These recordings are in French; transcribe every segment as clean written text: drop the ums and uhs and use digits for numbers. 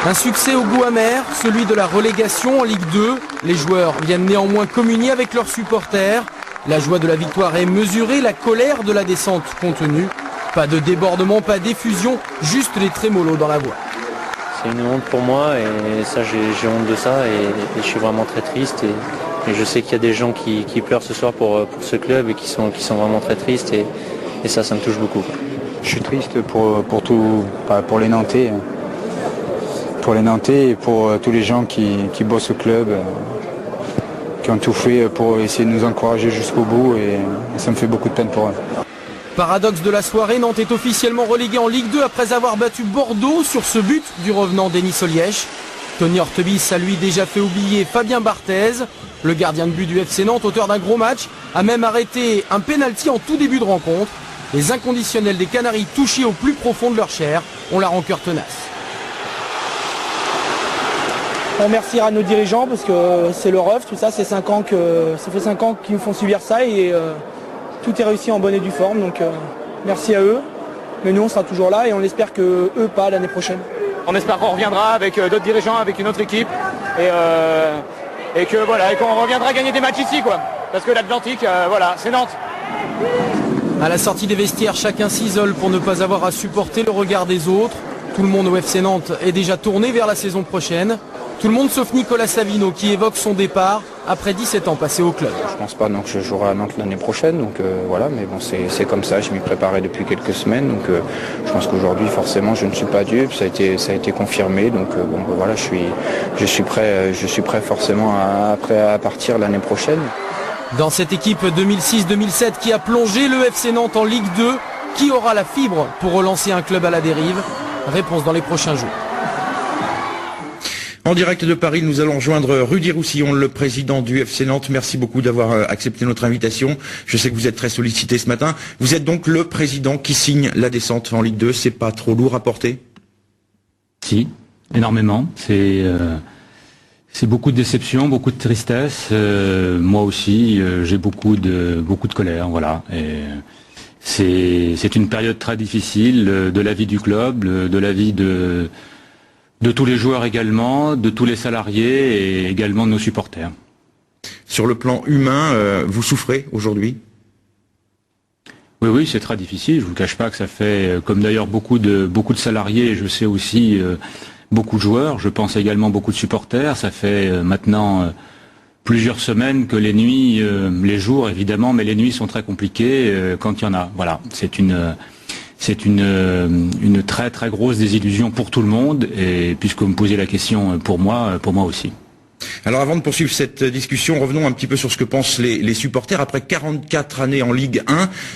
Un succès au goût amer, celui de la relégation en Ligue 2. Les joueurs viennent néanmoins communier avec leurs supporters. La joie de la victoire est mesurée, la colère de la descente contenue. Pas de débordement, pas d'effusion, juste les trémolos dans la voix. C'est une honte pour moi et ça j'ai honte de ça et je suis vraiment très triste et je sais qu'il y a des gens qui pleurent ce soir pour ce club et qui sont vraiment très tristes et ça me touche beaucoup. Je suis triste pour les Nantais. Pour les Nantais et pour tous les gens qui bossent au club, qui ont tout fait pour essayer de nous encourager jusqu'au bout et ça me fait beaucoup de peine pour eux. Paradoxe de la soirée, Nantes est officiellement relégué en Ligue 2 après avoir battu Bordeaux sur ce but du revenant Denis Olièche. Tony Hortebis a lui déjà fait oublier Fabien Barthez. Le gardien de but du FC Nantes, auteur d'un gros match, a même arrêté un pénalty en tout début de rencontre. Les inconditionnels des Canaries touchés au plus profond de leur chair ont la rancœur tenace. On remerciera nos dirigeants parce que c'est leur œuvre, tout ça, ça fait 5 ans qu'ils nous font subir ça et tout est réussi en bonne et due forme, donc merci à eux. Mais nous on sera toujours là et on espère que eux pas l'année prochaine. On espère qu'on reviendra avec d'autres dirigeants, avec une autre équipe et qu'on reviendra gagner des matchs ici quoi. Parce que l'Atlantique, voilà, c'est Nantes. À la sortie des vestiaires, chacun s'isole pour ne pas avoir à supporter le regard des autres. Tout le monde au FC Nantes est déjà tourné vers la saison prochaine. Tout le monde sauf Nicolas Savino qui évoque son départ après 17 ans passés au club. Je pense pas que je jouerai à Nantes l'année prochaine, donc voilà, mais bon c'est comme ça, je m'y préparais depuis quelques semaines, donc je pense qu'aujourd'hui forcément je ne suis pas dupe, ça a été confirmé, donc voilà, je suis prêt forcément à partir l'année prochaine. Dans cette équipe 2006-2007 qui a plongé le FC Nantes en Ligue 2, qui aura la fibre pour relancer un club à la dérive? Réponse dans les prochains jours. En direct de Paris, nous allons rejoindre Rudy Roussillon, le président du FC Nantes. Merci beaucoup d'avoir accepté notre invitation. Je sais que vous êtes très sollicité ce matin. Vous êtes donc le président qui signe la descente en Ligue 2. C'est pas trop lourd à porter? Si, énormément. C'est beaucoup de déception, beaucoup de tristesse. Moi aussi, j'ai beaucoup de colère. Voilà. Et c'est une période très difficile de la vie du club, de la vie de tous les joueurs également, de tous les salariés et également de nos supporters. Sur le plan humain, vous souffrez aujourd'hui? Oui, c'est très difficile. Je vous cache pas que ça fait, comme d'ailleurs beaucoup de salariés, je sais aussi beaucoup de joueurs, je pense également beaucoup de supporters. Ça fait maintenant plusieurs semaines que les nuits, les jours évidemment, mais les nuits sont très compliquées quand il y en a. Voilà, c'est une très très grosse désillusion pour tout le monde et puisque vous me posez la question pour moi aussi. Alors avant de poursuivre cette discussion, revenons un petit peu sur ce que pensent les supporters. Après 44 années en Ligue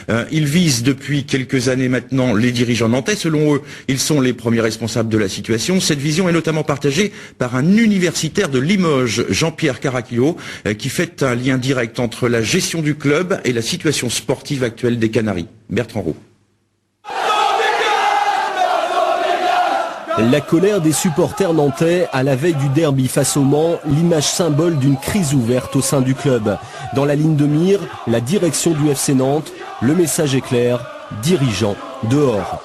1, ils visent depuis quelques années maintenant les dirigeants nantais. Selon eux, ils sont les premiers responsables de la situation. Cette vision est notamment partagée par un universitaire de Limoges, Jean-Pierre Caraquillo, qui fait un lien direct entre la gestion du club et la situation sportive actuelle des Canaries. Bertrand Roux. La colère des supporters nantais à la veille du derby face au Mans, l'image symbole d'une crise ouverte au sein du club. Dans la ligne de mire, la direction du FC Nantes, le message est clair, dirigeants dehors.